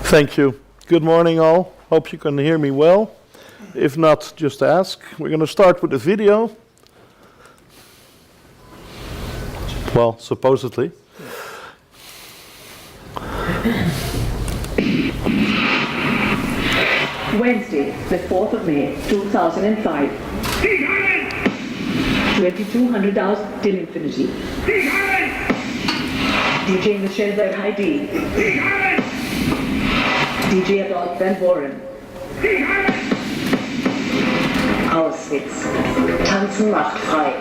Thank you. Good morning all. Hope you can hear me well. If not, just ask. We're going to start with a video. Well, supposedly. Wednesday, the 4th of May, 2005. 2200 hours till infinity. DJ Michel Verheide. DJ Adolf Van Boren. Auschwitz. Tanzen macht frei.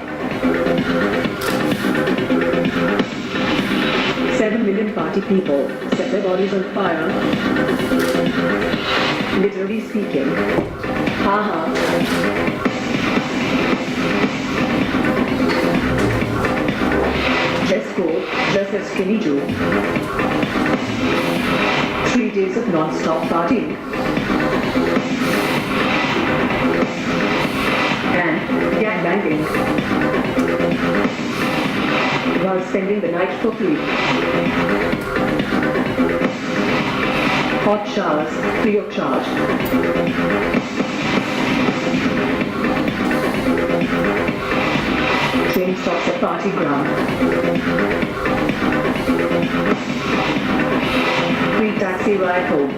7 million party people set their bodies on fire. Literally speaking. Haha. Dress code, dress as skinny Jew. 3 days of non-stop partying. And gangbanging. While spending the night for free. Hot showers, free of charge. Train stops at party ground. Free taxi ride home.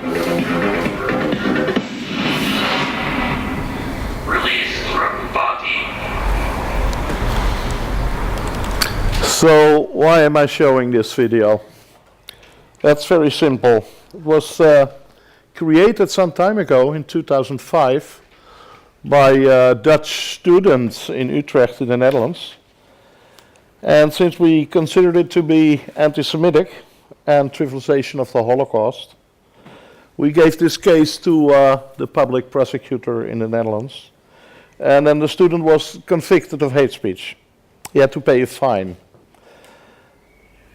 Release from body. So, why am I showing this video? That's very simple. It was created some time ago in 2005 by Dutch students in Utrecht in the Netherlands. And since we considered it to be anti-Semitic and trivialization of the Holocaust, we gave this case to the public prosecutor in the Netherlands. And then the student was convicted of hate speech. He had to pay a fine.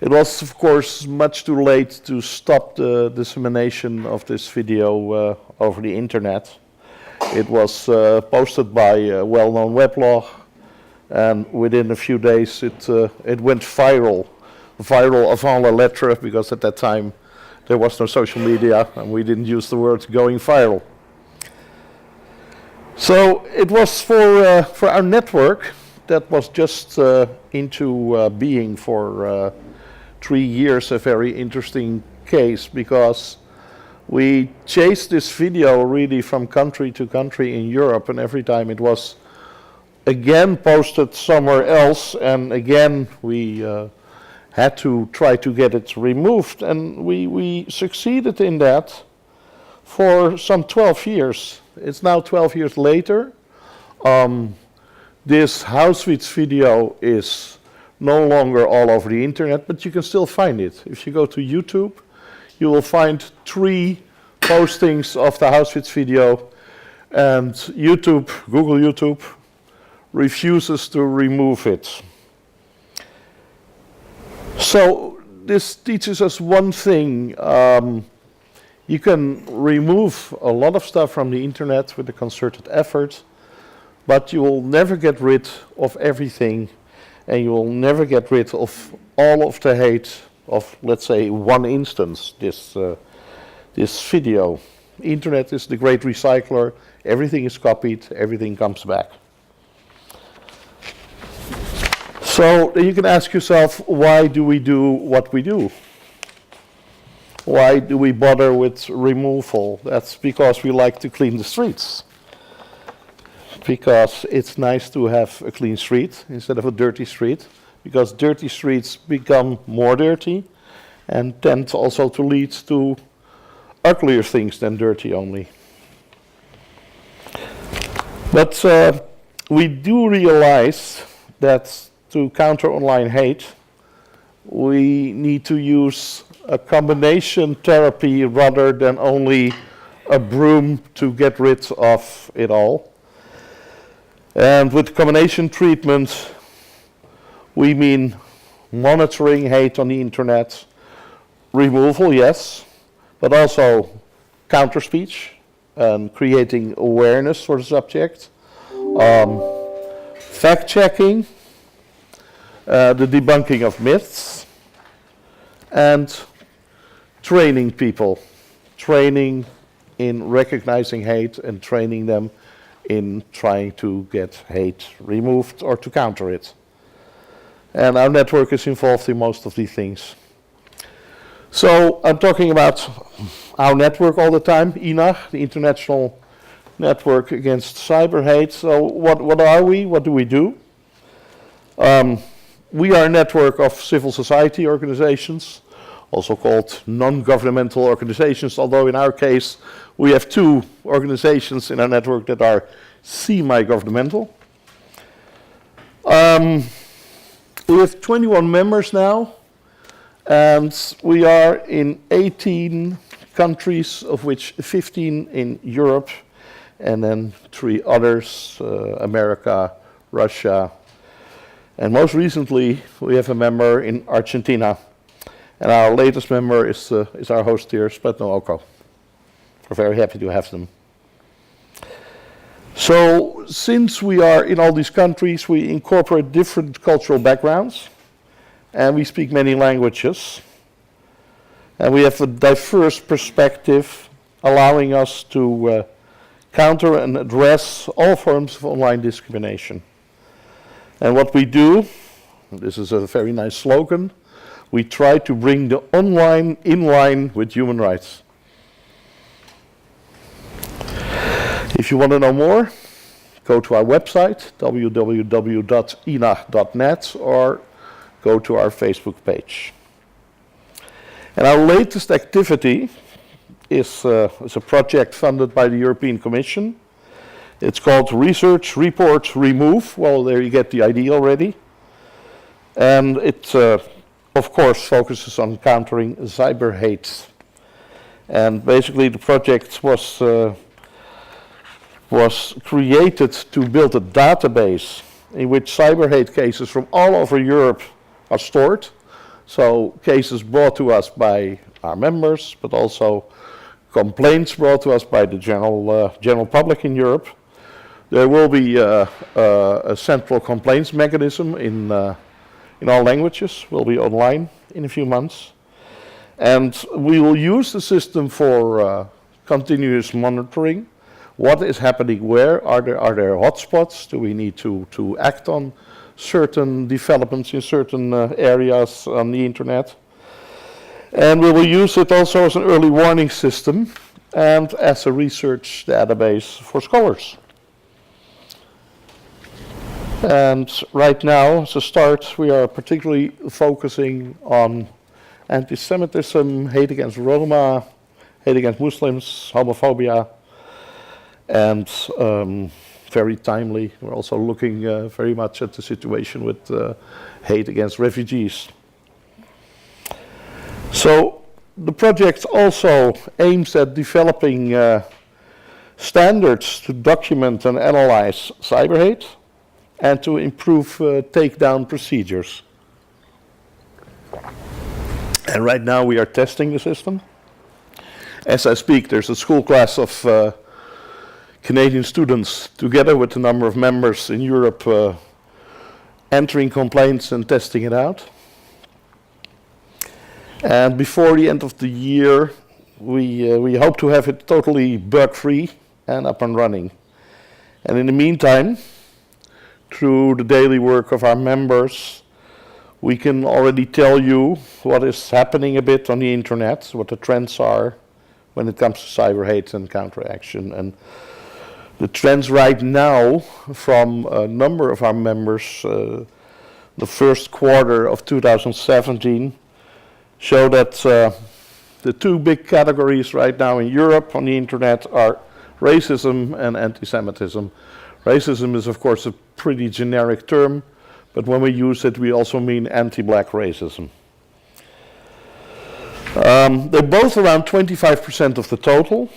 It was, of course, much too late to stop the dissemination of this video over the internet. It was posted by a well-known weblog, and within a few days it went viral. Viral avant la lettre, because at that time there was no social media and we didn't use the word going viral. So it was for our network that was just into being for 3 years a very interesting case, because we chased this video really from country to country in Europe, and every time it was again posted somewhere else, and again we had to try to get it removed, and we succeeded in that for some 12 years. It's now 12 years later. This Auschwitz video is no longer all over the internet, but you can still find it. If you go to YouTube, you will find 3 postings of the Auschwitz video, and YouTube, Google YouTube, refuses to remove it. So this teaches us one thing. You can remove a lot of stuff from the internet with a concerted effort, but you will never get rid of everything, and you will never get rid of all of the hate of, let's say, one instance, this video. Internet is the great recycler. Everything is copied, everything comes back. So you can ask yourself, why do we do what we do? Why do we bother with removal? That's because we like to clean the streets. Because it's nice to have a clean street instead of a dirty street, because dirty streets become more dirty and tend also to lead to uglier things than dirty only. But we do realize that to counter online hate, we need to use a combination therapy rather than only a broom to get rid of it all. And with combination treatment, we mean monitoring hate on the internet, removal, yes, but also counter speech and creating awareness for the subject, fact checking, the debunking of myths, and training people training in recognizing hate and training them in trying to get hate removed or to counter it. And our network is involved in most of these things. So I'm talking about our network all the time, INACH, the International Network Against Cyber Hate. So what are we? What do we do? We are a network of civil society organizations, also called non-governmental organizations, although in our case we have 2 organizations in our network that are semi-governmental. We have 21 members now, and we are in 18 countries, of which 15 in Europe, and then 3 others, America, Russia, and most recently we have a member in Argentina. And our latest member is our host here, Spletno. We're very happy to have them. So, since we are in all these countries, we incorporate different cultural backgrounds, and we speak many languages. And we have a diverse perspective, allowing us to counter and address all forms of online discrimination. And what we do, this is a very nice slogan, we try to bring the online in line with human rights. If you want to know more, go to our website, www.inach.net, or go to our Facebook page. And our latest activity is a project funded by the European Commission. It's called Research, Report, Remove. Well, there you get the idea already. And it, of course, focuses on countering cyber hate. And basically the project was created to build a database in which cyber hate cases from all over Europe are stored. So cases brought to us by our members, but also complaints brought to us by the general public in Europe. There will be a central complaints mechanism in all languages, will be online in a few months. And we will use the system for continuous monitoring. What is happening where? Are there hotspots? Do we need to act on certain developments in certain areas on the internet? And we will use it also as an early warning system and as a research database for scholars. And right now, as a start, we are particularly focusing on anti-Semitism, hate against Roma, hate against Muslims, homophobia, and very timely, we're also looking very much at the situation with hate against refugees. So the project also aims at developing standards to document and analyze cyber hate and to improve takedown procedures. And right now we are testing the system. As I speak, there's a school class of Canadian students, together with a number of members in Europe, entering complaints and testing it out. And before the end of the year, we hope to have it totally bug-free and up and running. And in the meantime, through the daily work of our members, we can already tell you what is happening a bit on the internet, what the trends are when it comes to cyber hate and counteraction. And the trends right now from a number of our members, the first quarter of 2017, show that the 2 big categories right now in Europe on the internet are racism and anti-Semitism. Racism is, of course, a pretty generic term, but when we use it, we also mean anti-black racism. They're both around 25% of the total,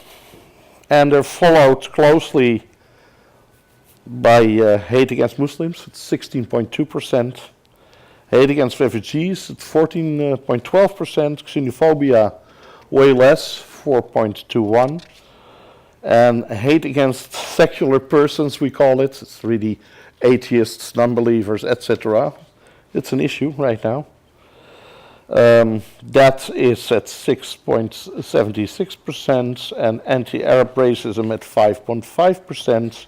and they're followed closely by hate against Muslims at 16.2%, hate against refugees at 14.12%, xenophobia way less, 4.21%, and hate against secular persons, we call it. It's really atheists, non-believers, etc. It's an issue right now. That is at 6.76%, and anti-Arab racism at 5.5%.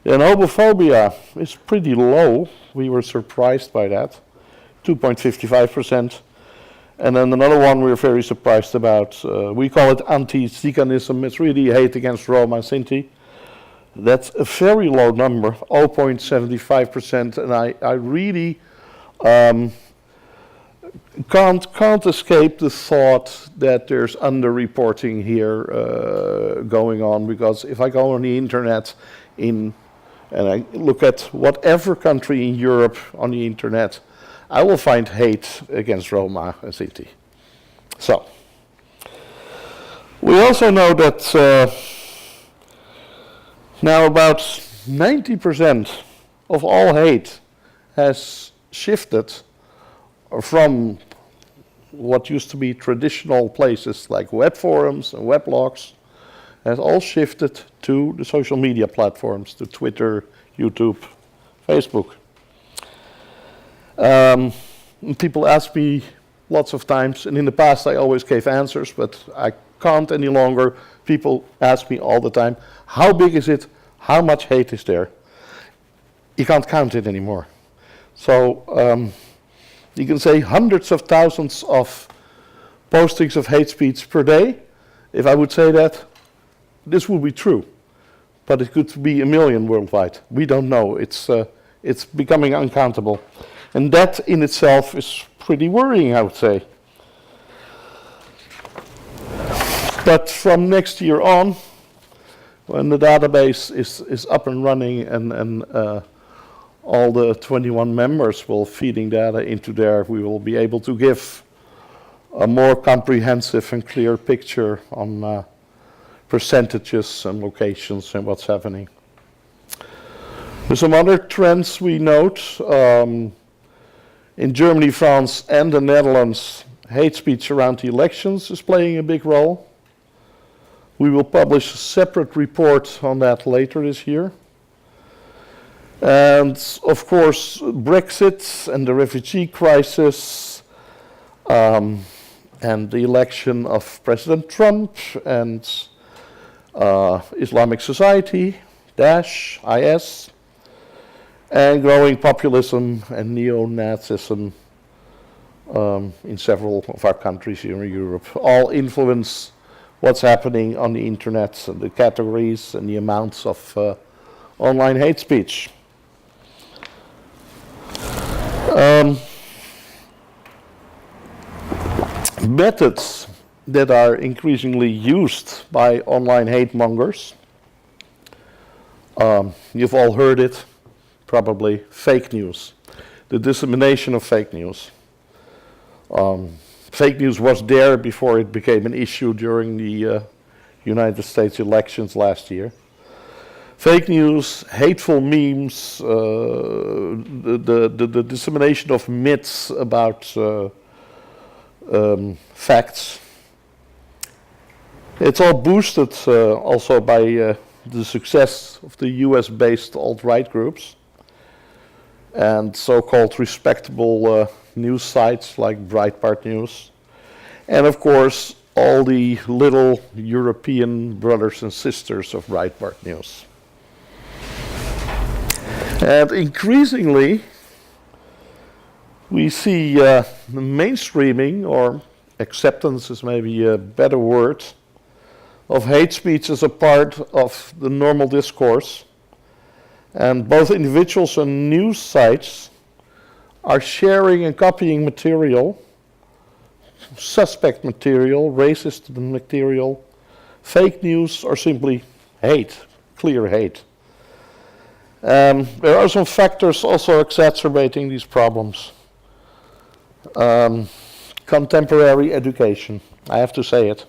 And homophobia is pretty low. We were surprised by that, 2.55%. And then another one we're very surprised about, we call it anti-Ziganism. It's really hate against Roma and Sinti. That's a very low number, 0.75%, and I really can't escape the thought that there's underreporting here going on, because if I go on the internet and I look at whatever country in Europe on the internet, I will find hate against Roma and Sinti. So, we also know that now about 90% of all hate has shifted from what used to be traditional places like web forums and weblogs, has all shifted to the social media platforms, to Twitter, YouTube, Facebook. People ask me lots of times, and in the past I always gave answers, but I can't any longer. People ask me all the time, how big is it? How much hate is there? You can't count it anymore. So you can say hundreds of thousands of postings of hate speech per day. If I would say that, this would be true. But it could be 1 million worldwide. We don't know. It's becoming uncountable. And that in itself is pretty worrying, I would say. But from next year on, when the database is up and running and all the 21 members will feeding data into there, we will be able to give a more comprehensive and clear picture on percentages and locations and what's happening. There's some other trends we note. In Germany, France, and the Netherlands, hate speech around the elections is playing a big role. We will publish a separate report on that later this year. And of course, Brexit and the refugee crisis, and the election of President Trump, and Islamic Society, Daesh, IS, and growing populism and neo-Nazism in several of our countries here in Europe, all influence what's happening on the internet, and the categories and the amounts of online hate speech. Methods that are increasingly used by online hate mongers, you've all heard it, probably, fake news, the dissemination of fake news. Fake news was there before it became an issue during the United States elections last year. Fake news, hateful memes, the dissemination of myths about facts. It's all boosted also by the success of the US-based alt-right groups and so-called respectable news sites like Breitbart News, and of course all the little European brothers and sisters of Breitbart News. And increasingly we see the mainstreaming, or acceptance is maybe a better word, of hate speech as a part of the normal discourse, and both individuals and news sites are sharing and copying material, suspect material, racist material, fake news, or simply hate, clear hate. There are some factors also exacerbating these problems. Contemporary education, I have to say it.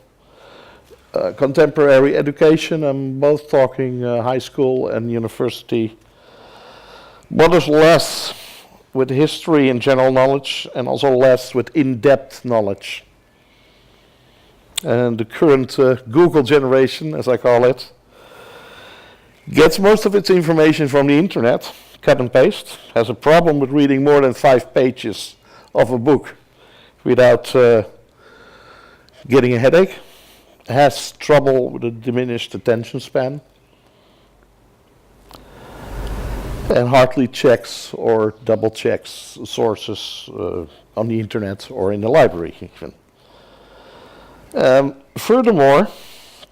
Contemporary education, I'm both talking high school and university, bothers less with history and general knowledge, and also less with in-depth knowledge. And the current Google generation, as I call it, gets most of its information from the internet, cut and paste, has a problem with reading more than 5 pages of a book. without getting a headache, has trouble with a diminished attention span, and hardly checks or double checks sources on the internet or in the library even. Furthermore,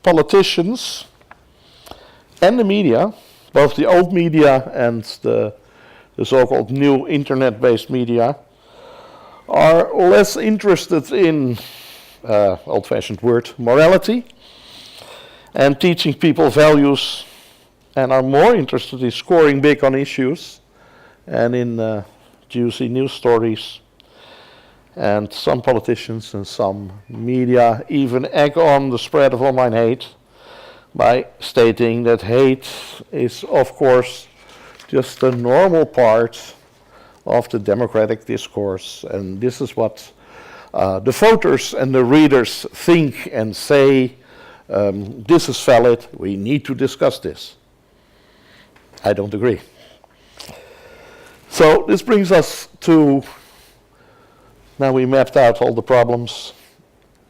politicians and the media, both the old media and the so-called new internet-based media, are less interested in old-fashioned word morality and teaching people values, and are more interested in scoring big on issues and in juicy news stories. And some politicians and some media even egg on the spread of online hate by stating that hate is, of course, just a normal part of the democratic discourse, and this is what the voters and the readers think and say. This is valid, we need to discuss this. I don't agree. So this brings us to, now we mapped out all the problems,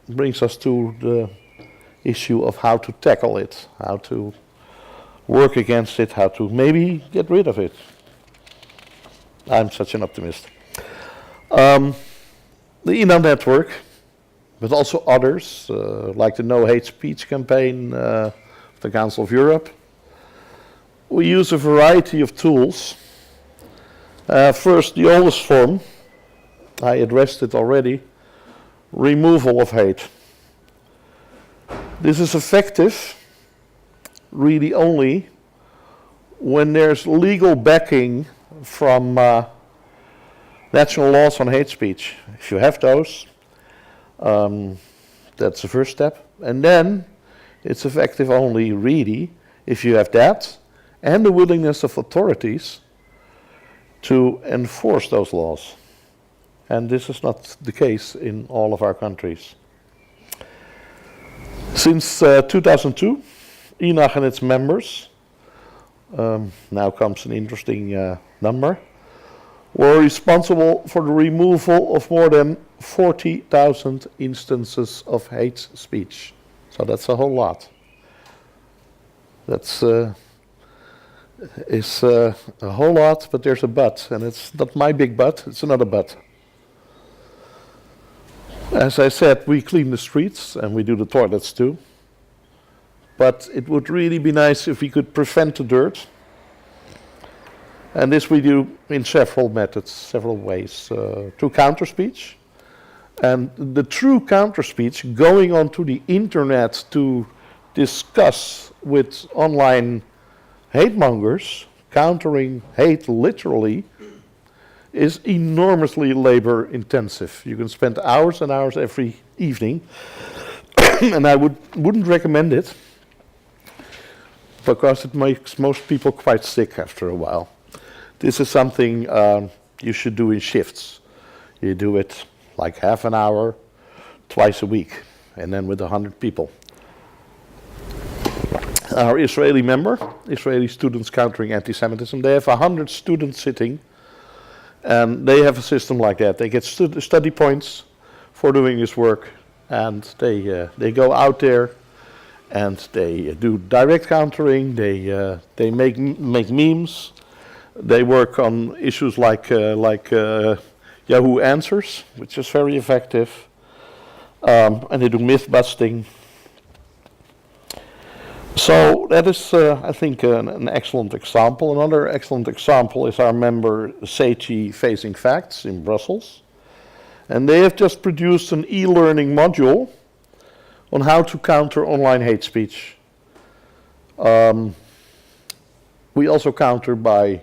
brings us to the issue of how to tackle it, how to work against it, how to maybe get rid of it. I'm such an optimist. The INEA network, but also others, like the No Hate Speech campaign of the Council of Europe. We use a variety of tools. First, the oldest form, I addressed it already, removal of hate. This is effective really only when there's legal backing from national laws on hate speech. If you have those, that's the first step. And then it's effective only really if you have that and the willingness of authorities to enforce those laws. And this is not the case in all of our countries. Since 2002, INACH and its members, now comes an interesting number, were responsible for the removal of more than 40,000 instances of hate speech. So that's a whole lot. That's a whole lot, but there's a but, and it's not my big but, it's another but. As I said, we clean the streets and we do the toilets too. But it would really be nice if we could prevent the dirt. And this we do in several methods, several ways. Through counter speech. And the true counter speech, going onto the internet to discuss with online hate mongers, countering hate literally, is enormously labor intensive. You can spend hours and hours every evening, and I wouldn't recommend it, because it makes most people quite sick after a while. This is something you should do in shifts. You do it like half an hour, twice a week, and then with 100 people. Our Israeli member, Israeli Students Countering Anti-Semitism, they have 100 students sitting, and they have a system like that. They get study points for doing this work, and they go out there and they do direct countering. They make memes. They work on issues like Yahoo Answers, which is very effective, and they do myth busting. So that is, I think, an excellent example. Another excellent example is our member Seichi Facing Facts in Brussels. And they have just produced an e-learning module on how to counter online hate speech. We also counter by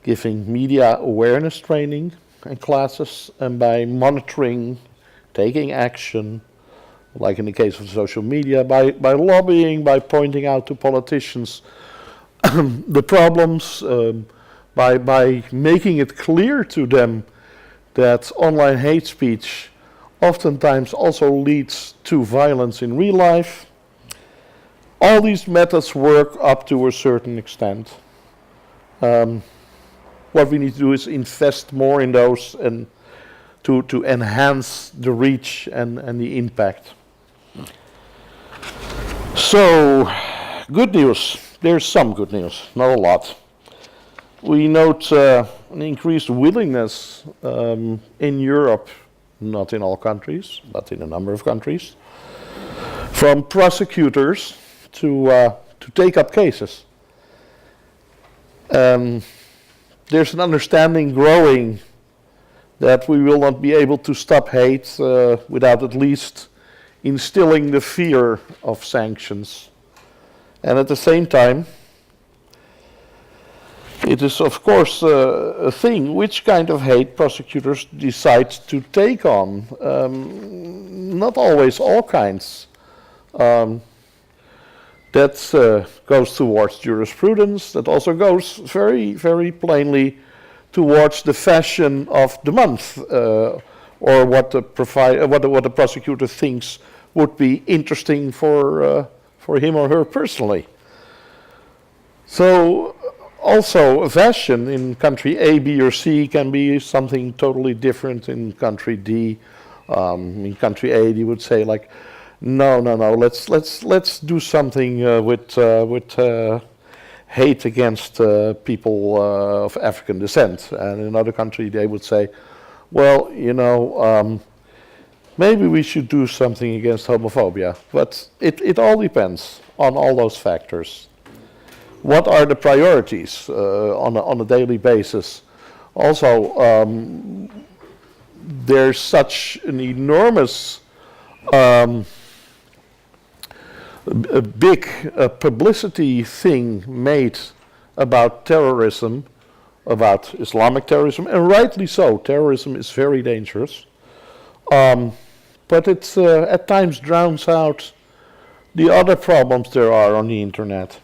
giving media awareness training and classes, and by monitoring, taking action, like in the case of social media, by lobbying, by pointing out to politicians the problems, by making it clear to them that online hate speech oftentimes also leads to violence in real life. All these methods work up to a certain extent. What we need to do is invest more in those and to enhance the reach and the impact. So, good news. There's some good news, not a lot. We note an increased willingness in Europe, not in all countries, but in a number of countries, from prosecutors to take up cases. There's an understanding growing that we will not be able to stop hate without at least instilling the fear of sanctions. And at the same time, it is of course a thing which kind of hate prosecutors decide to take on. Not always all kinds. That goes towards jurisprudence. That also goes very, very plainly towards the fashion of the month, or what the prosecutor thinks would be interesting for him or her personally. So also a fashion in country A, B, or C can be something totally different in country D. In country A, you would say like, no, let's do something with hate against people of African descent. And in another country, they would say, well, you know, maybe we should do something against homophobia. But it all depends on all those factors. What are the priorities on a daily basis? Also, there's such an enormous a big publicity thing made about terrorism, about Islamic terrorism, and rightly so. Terrorism is very dangerous. But it at times drowns out the other problems there are on the internet.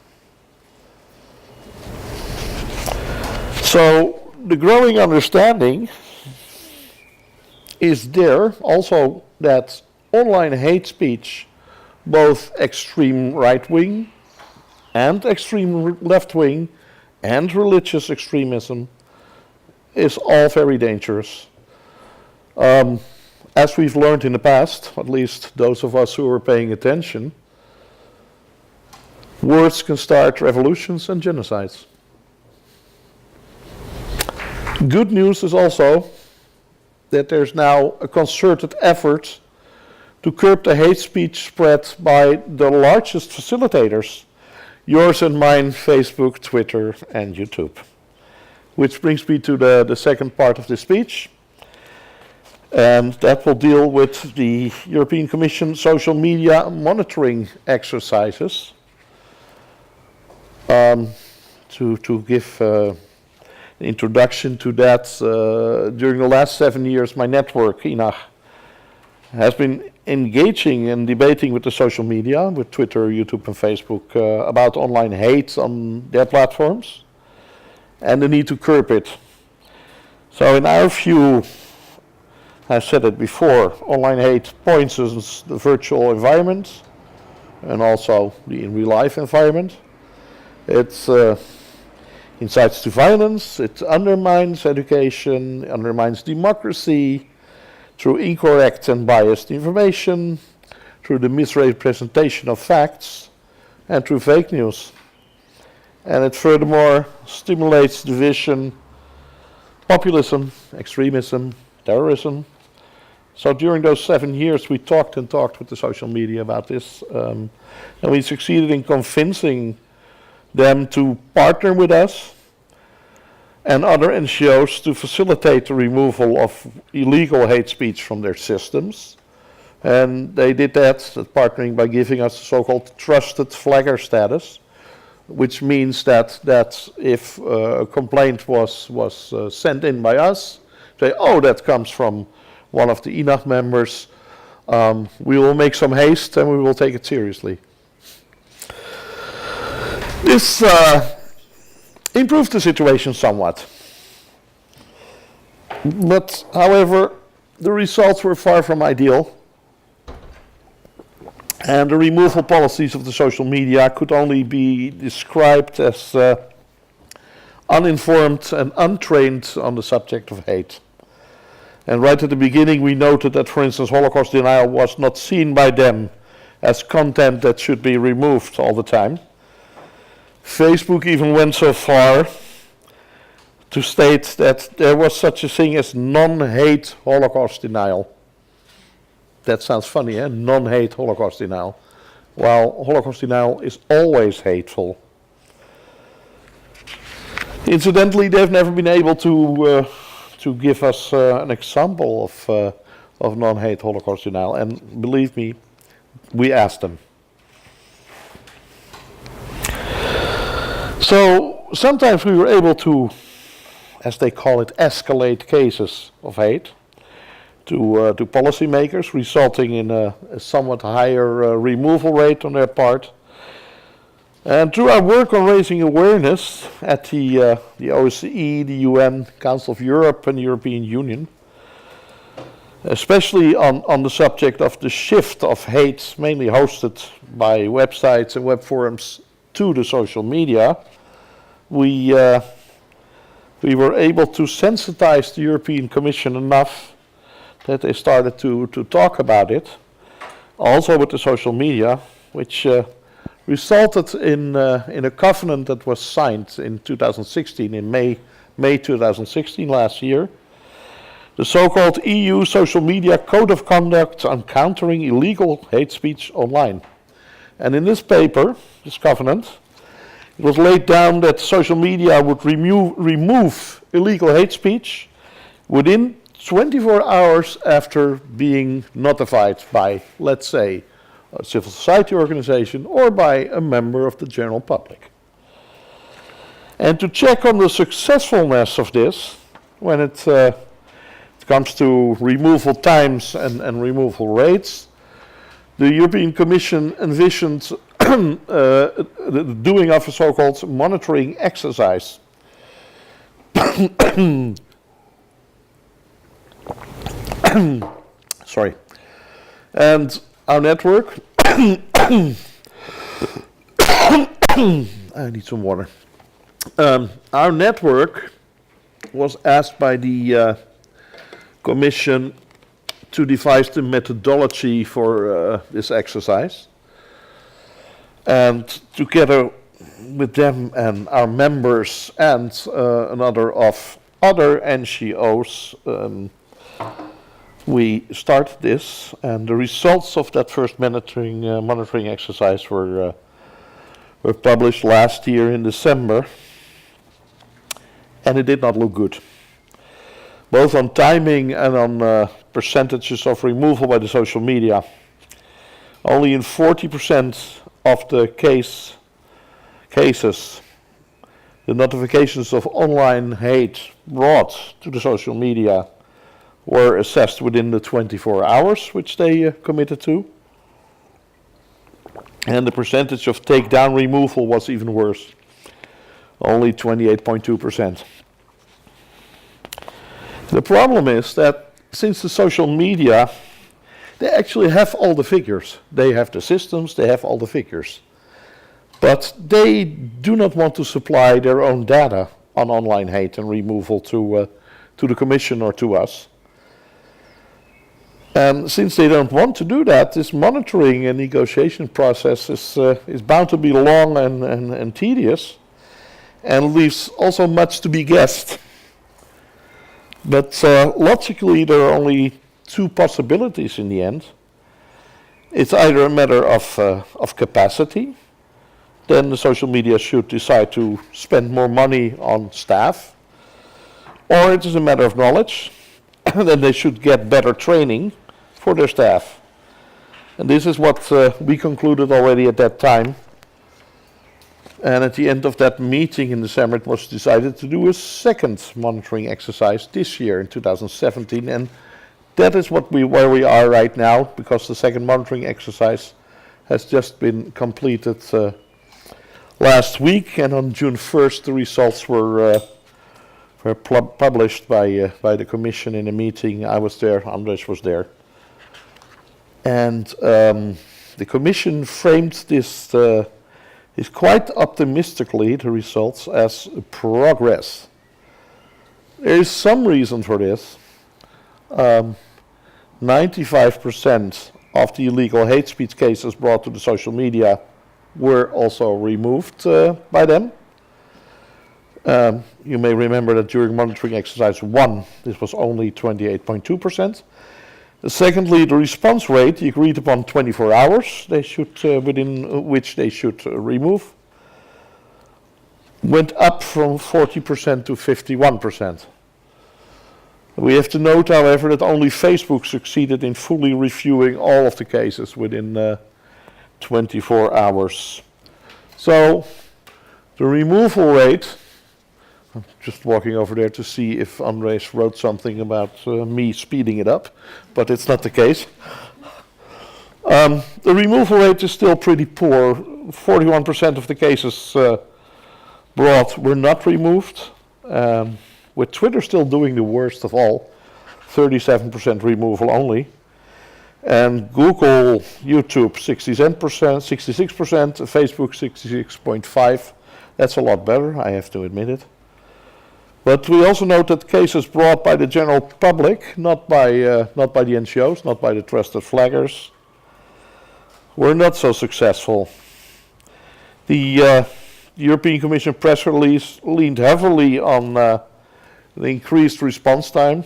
So the growing understanding is there also that online hate speech, both extreme right-wing and extreme left-wing and religious extremism, is all very dangerous. As we've learned in the past, at least those of us who are paying attention, words can start revolutions and genocides. Good news is also that there's now a concerted effort to curb the hate speech spread by the largest facilitators, yours and mine, Facebook, Twitter, and YouTube. Which brings me to the second part of this speech, and that will deal with the European Commission social media monitoring exercises. To give an introduction to that, during the last 7 years, my network, INACH, has been engaging and debating with the social media, with Twitter, YouTube, and Facebook, about online hate on their platforms and the need to curb it. So in our view, I've said it before, online hate poisons the virtual environment and also the in real life environment. It incites to violence, it undermines education, undermines democracy, through incorrect and biased information, through the misrepresentation of facts, and through fake news. And it furthermore stimulates division, populism, extremism, terrorism. So during those 7 years we talked with the social media about this, and we succeeded in convincing them to partner with us and other NGOs to facilitate the removal of illegal hate speech from their systems. And they did that partnering by giving us the so-called trusted flagger status, which means that if a complaint was sent in by us, say, oh, that comes from one of the INACH members, we will make some haste and we will take it seriously. This improved the situation somewhat. But, however, the results were far from ideal. And the removal policies of the social media could only be described as uninformed and untrained on the subject of hate. And right at the beginning we noted that, for instance, Holocaust denial was not seen by them as content that should be removed all the time. Facebook even went so far to state that there was such a thing as non-hate Holocaust denial. That sounds funny, eh? Non-hate Holocaust denial. While Holocaust denial is always hateful. Incidentally, they've never been able to give us an example of non-hate Holocaust denial, and believe me, we asked them. So sometimes we were able to, as they call it, escalate cases of hate to policymakers, resulting in a somewhat higher removal rate on their part. And through our work on raising awareness at the OSCE, the UN, Council of Europe, and the European Union, especially on the subject of the shift of hate, mainly hosted by websites and web forums, to the social media, we were able to sensitize the European Commission enough that they started to talk about it, also with the social media, which resulted in a covenant that was signed in 2016, in May 2016, last year, the so-called EU Social Media Code of Conduct on Countering Illegal Hate Speech Online. And in this paper, this covenant, it was laid down that social media would remove illegal hate speech within 24 hours after being notified by, let's say, a civil society organization or by a member of the general public. And to check on the successfulness of this, when it comes to removal times and removal rates, the European Commission envisioned the doing of a so-called monitoring exercise. Sorry. And our network, I need some water. Our network was asked by the Commission to devise the methodology for this exercise. And together with them and our members and another of other NGOs, we started this, and the results of that first monitoring exercise were published last year in December, and it did not look good, both on timing and on percentages of removal by the social media. Only in 40% of the cases, the notifications of online hate brought to the social media were assessed within the 24 hours, which they committed to. And the percentage of takedown removal was even worse, only 28.2%. The problem is that since the social media, they actually have all the figures. They have the systems, they have all the figures. But they do not want to supply their own data on online hate and removal to the Commission or to us. And since they don't want to do that, this monitoring and negotiation process is bound to be long and tedious, and leaves also much to be guessed. But logically, there are only two possibilities in the end. It's either a matter of capacity, then the social media should decide to spend more money on staff, or it is a matter of knowledge, then they should get better training for their staff. And this is what we concluded already at that time. And at the end of that meeting in December, it was decided to do a second monitoring exercise this year in 2017. And that is where we are right now, because the second monitoring exercise has just been completed last week. And on June 1st, the results were published by the Commission in a meeting. I was there, Andres was there. And the Commission framed this quite optimistically, the results, as progress. There is some reason for this. 95% of the illegal hate speech cases brought to the social media were also removed by them. You may remember that during monitoring exercise 1, this was only 28.2%. Secondly, the response rate, the agreed upon 24 hours they should, within which they should remove, went up from 40% to 51%. We have to note, however, that only Facebook succeeded in fully reviewing all of the cases within 24 hours. So the removal rate, I'm just walking over there to see if Andres wrote something about me speeding it up, but it's not the case. The removal rate is still pretty poor. 41% of the cases brought were not removed, with Twitter still doing the worst of all, 37% removal only. And Google, YouTube, 66%, Facebook, 66.5%. That's a lot better, I have to admit it. But we also note that cases brought by the general public, not by the NGOs, not by the trusted flaggers, were not so successful. The European Commission press release leaned heavily on the increased response time,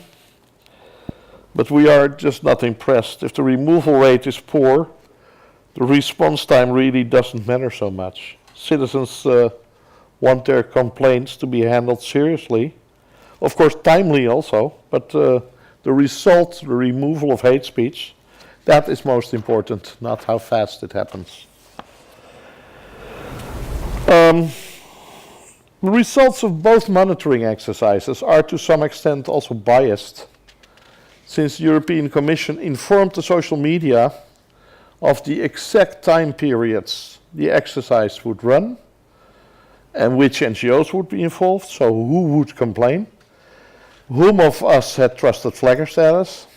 but we are just not impressed. If the removal rate is poor, the response time really doesn't matter so much. Citizens want their complaints to be handled seriously, of course timely also, but the result, the removal of hate speech, that is most important, not how fast it happens. The results of both monitoring exercises are to some extent also biased, since the European Commission informed the social media of the exact time periods the exercise would run, and which NGOs would be involved, so who would complain, whom of us had trusted flagger status.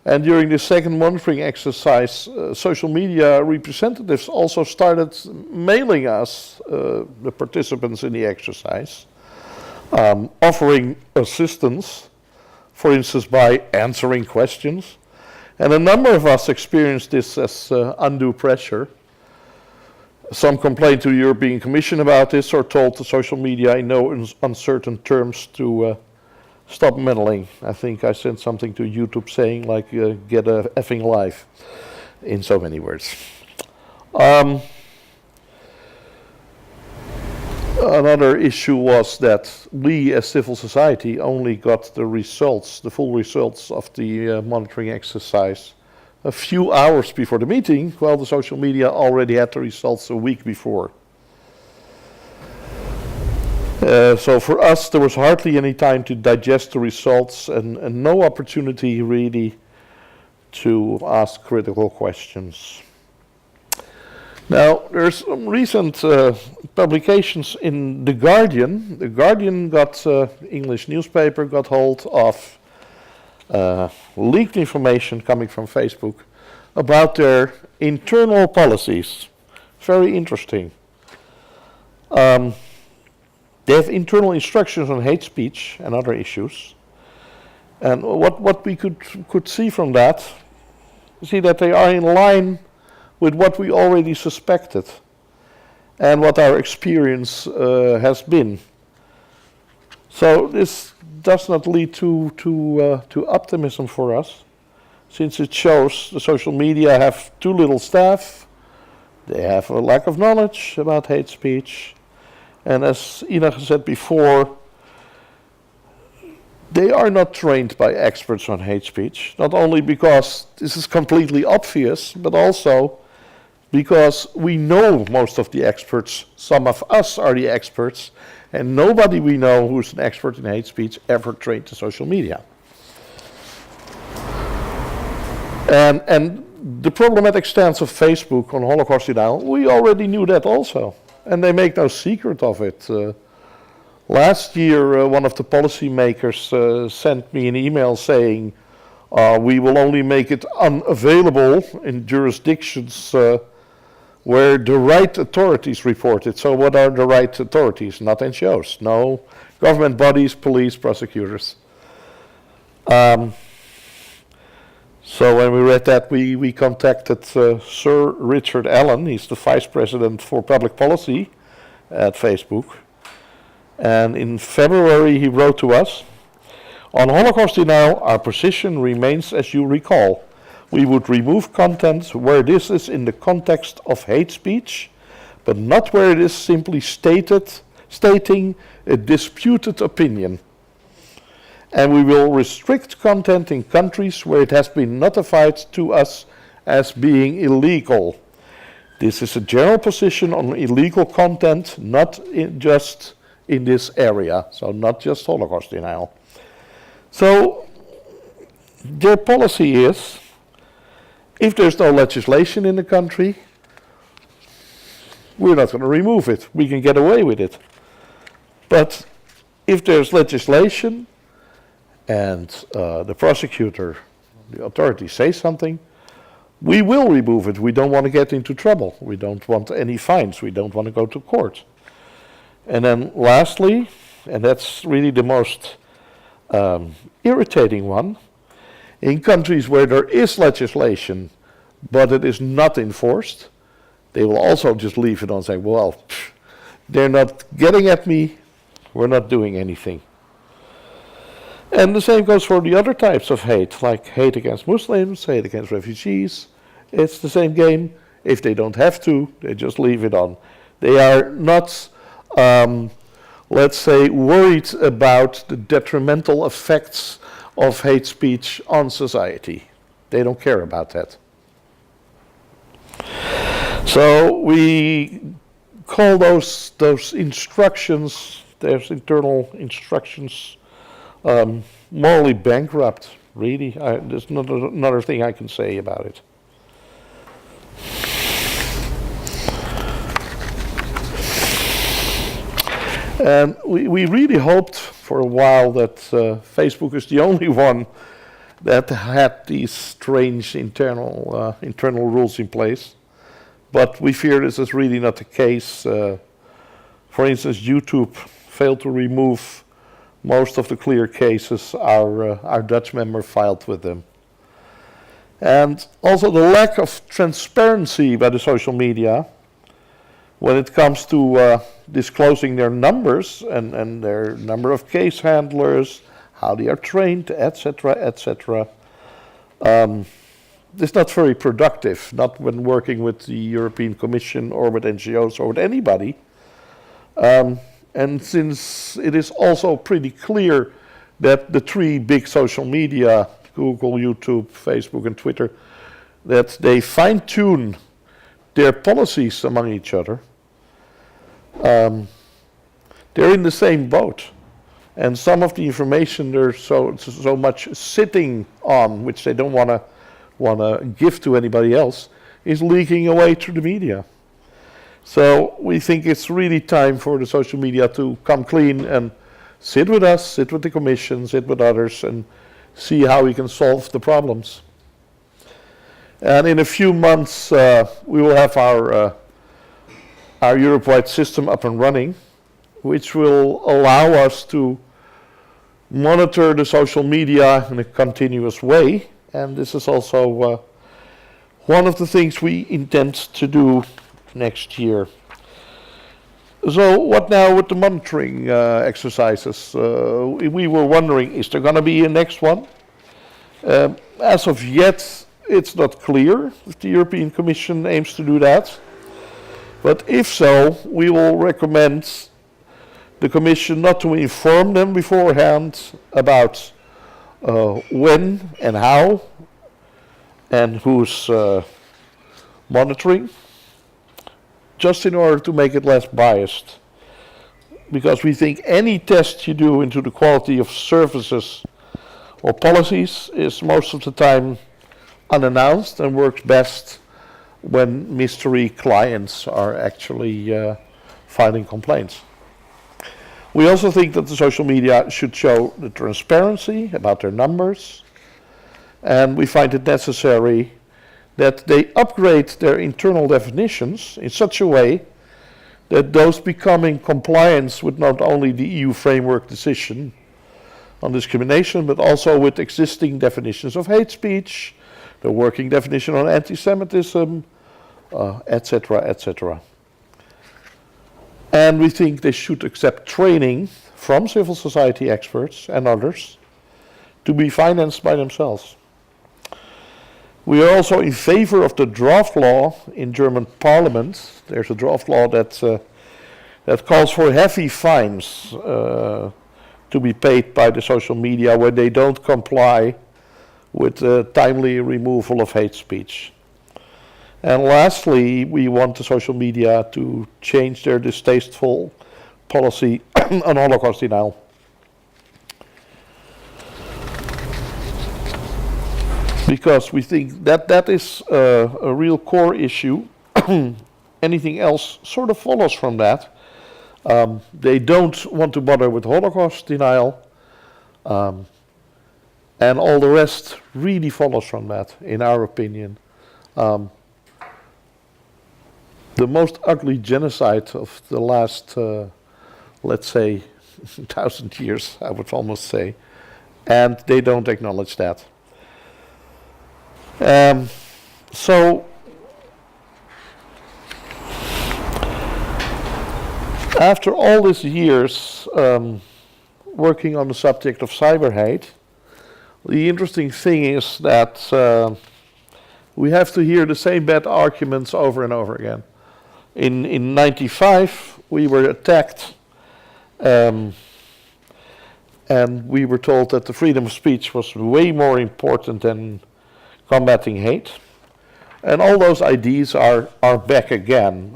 And during the second monitoring exercise, social media representatives also started mailing us, the participants in the exercise, offering assistance, for instance by answering questions. And a number of us experienced this as undue pressure. Some complained to the European Commission about this or told the social media in no uncertain terms to stop meddling. I think I sent something to YouTube saying like, get a effing life, in so many words. Another issue was that we as civil society only got the results, the full results of the monitoring exercise a few hours before the meeting, while the social media already had the results a week before. So for us, there was hardly any time to digest the results and no opportunity really to ask critical questions. Now, there's some recent publications in The Guardian. The Guardian got, English newspaper, got hold of leaked information coming from Facebook about their internal policies. Very interesting. They have internal instructions on hate speech and other issues. And what we could see from that, see that they are in line with what we already suspected and what our experience has been. So this does not lead to optimism for us, since it shows the social media have too little staff, they have a lack of knowledge about hate speech, and as INACH said before, they are not trained by experts on hate speech, not only because this is completely obvious, but also because we know most of the experts, some of us are the experts, and nobody we know who's an expert in hate speech ever trained to social media. And the problematic stance of Facebook on Holocaust denial, we already knew that also, and they make no secret of it. Last year, one of the policymakers sent me an email saying, we will only make it unavailable in jurisdictions where the right authorities report it. So what are the right authorities? Not NGOs, no government bodies, police, prosecutors. So when we read that, we contacted Sir Richard Allen. He's the Vice President for Public Policy at Facebook. And in February he wrote to us, "On Holocaust denial, our position remains as you recall. We would remove content where this is in the context of hate speech, but not where it is simply stating a disputed opinion. And we will restrict content in countries where it has been notified to us as being illegal. This is a general position on illegal content, not just in this area," so not just Holocaust denial. So their policy is, if there's no legislation in the country, we're not going to remove it. We can get away with it. But if there's legislation and the prosecutor, the authorities say something, we will remove it. We don't want to get into trouble. We don't want any fines. We don't want to go to court. And then lastly, and that's really the most irritating one, in countries where there is legislation but it is not enforced, they will also just leave it on and say, well, they're not getting at me, we're not doing anything. And the same goes for the other types of hate, like hate against Muslims, hate against refugees. It's the same game. If they don't have to, they just leave it on. They are not, let's say, worried about the detrimental effects of hate speech on society. They don't care about that. So we call those instructions, there's internal instructions, morally bankrupt, really. There's not another thing I can say about it. And we really hoped for a while that Facebook is the only one that had these strange internal rules in place. But we fear this is really not the case. For instance, YouTube failed to remove most of the clear cases our Dutch member filed with them. And also the lack of transparency by the social media when it comes to disclosing their numbers and their number of case handlers, how they are trained, etc., etc. It's not very productive, not when working with the European Commission or with NGOs or with anybody. And since it is also pretty clear that the three big social media, Google, YouTube, Facebook, and Twitter, that they fine-tune their policies among each other, they're in the same boat. And some of the information they're so much sitting on, which they don't want to give to anybody else, is leaking away through the media. So we think it's really time for the social media to come clean and sit with us, sit with the Commission, sit with others, and see how we can solve the problems. And in a few months, we will have our Europe-wide system up and running, which will allow us to monitor the social media in a continuous way. And this is also one of the things we intend to do next year. So what now with the monitoring exercises? We were wondering, is there going to be a next one? As of yet, it's not clear if the European Commission aims to do that. But if so, we will recommend the Commission not to inform them beforehand about when and how and who's monitoring, just in order to make it less biased. Because we think any test you do into the quality of services or policies is most of the time unannounced and works best when mystery clients are actually filing complaints. We also think that the social media should show the transparency about their numbers, and we find it necessary that they upgrade their internal definitions in such a way that those become in compliance with not only the EU framework decision on discrimination, but also with existing definitions of hate speech, a working definition on anti-Semitism, etc., etc. And we think they should accept training from civil society experts and others to be financed by themselves. We are also in favor of the draft law in German Parliament. There's a draft law that calls for heavy fines to be paid by the social media when they don't comply with the timely removal of hate speech. And lastly, we want the social media to change their distasteful policy on Holocaust denial. Because we think that that is a real core issue. Anything else sort of follows from that. They don't want to bother with Holocaust denial. And all the rest really follows from that, in our opinion. The most ugly genocide of the last, let's say, 1,000 years, I would almost say. And they don't acknowledge that. So, after all these years working on the subject of cyber hate, the interesting thing is that we have to hear the same bad arguments over and over again. In 95, we were attacked and we were told that the freedom of speech was way more important than combating hate. And all those ideas are back again.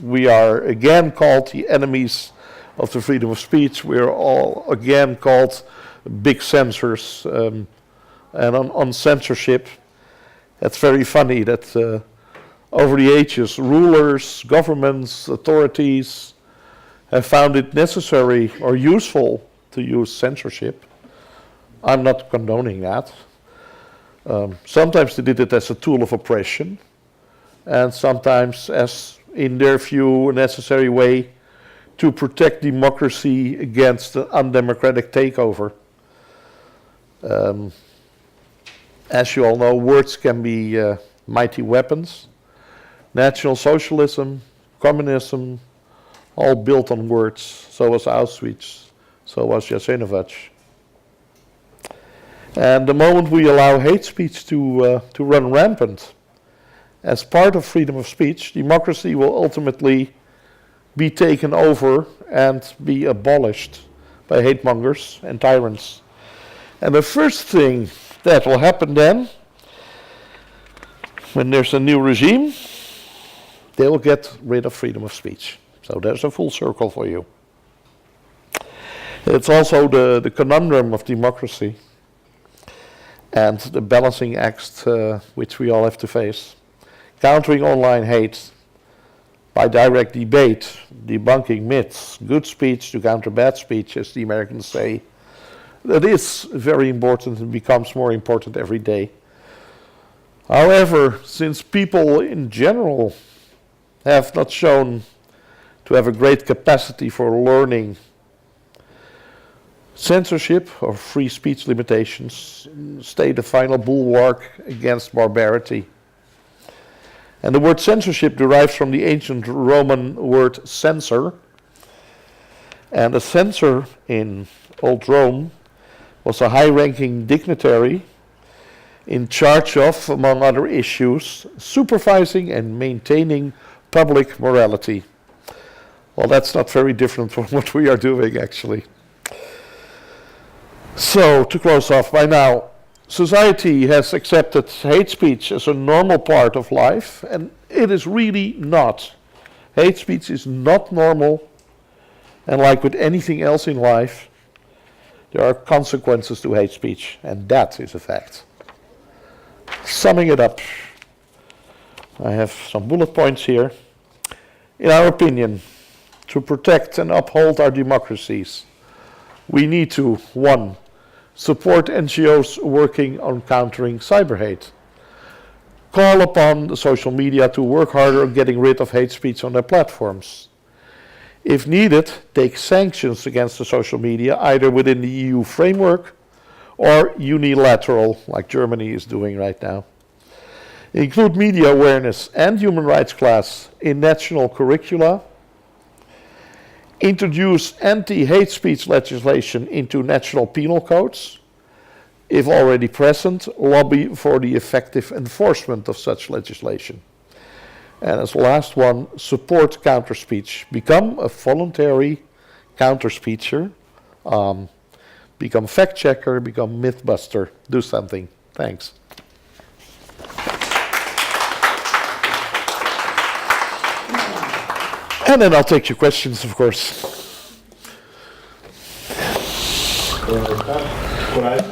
We are again called the enemies of the freedom of speech. We are all again called big censors. And on censorship, it's very funny that over the ages, rulers, governments, authorities have found it necessary or useful to use censorship. I'm not condoning that. Sometimes they did it as a tool of oppression, and sometimes as, in their view, a necessary way to protect democracy against an undemocratic takeover. As you all know, words can be mighty weapons. National Socialism, Communism, all built on words. So was Auschwitz, so was Jasenovac. And the moment we allow hate speech to run rampant as part of freedom of speech, democracy will ultimately be taken over and be abolished by hate mongers and tyrants. And the first thing that will happen then, when there's a new regime, they will get rid of freedom of speech. So there's a full circle for you. It's also the conundrum of democracy and the balancing act which we all have to face. Countering online hate by direct debate, debunking myths, good speech to counter bad speech, as the Americans say. That is very important and becomes more important every day. However, since people in general have not shown to have a great capacity for learning, censorship or free speech limitations stay the final bulwark against barbarity. And the word censorship derives from the ancient Roman word censor. And a censor in old Rome was a high-ranking dignitary in charge of, among other issues, supervising and maintaining public morality. Well, that's not very different from what we are doing, actually. So, to close off, by now, society has accepted hate speech as a normal part of life, and it is really not. Hate speech is not normal, and like with anything else in life, there are consequences to hate speech, and that is a fact. Summing it up, I have some bullet points here. In our opinion, to protect and uphold our democracies, we need to, 1, support NGOs working on countering cyber hate. Call upon the social media to work harder on getting rid of hate speech on their platforms. If needed, take sanctions against the social media, either within the EU framework or unilateral, like Germany is doing right now. Include media awareness and human rights class in national curricula. Introduce anti-hate speech legislation into national penal codes. If already present, lobby for the effective enforcement of such legislation. And as last one, support counter-speech. Become a voluntary counter-speecher. Become fact-checker, become myth-buster. Do something. Thanks. And then I'll take your questions, of course. What I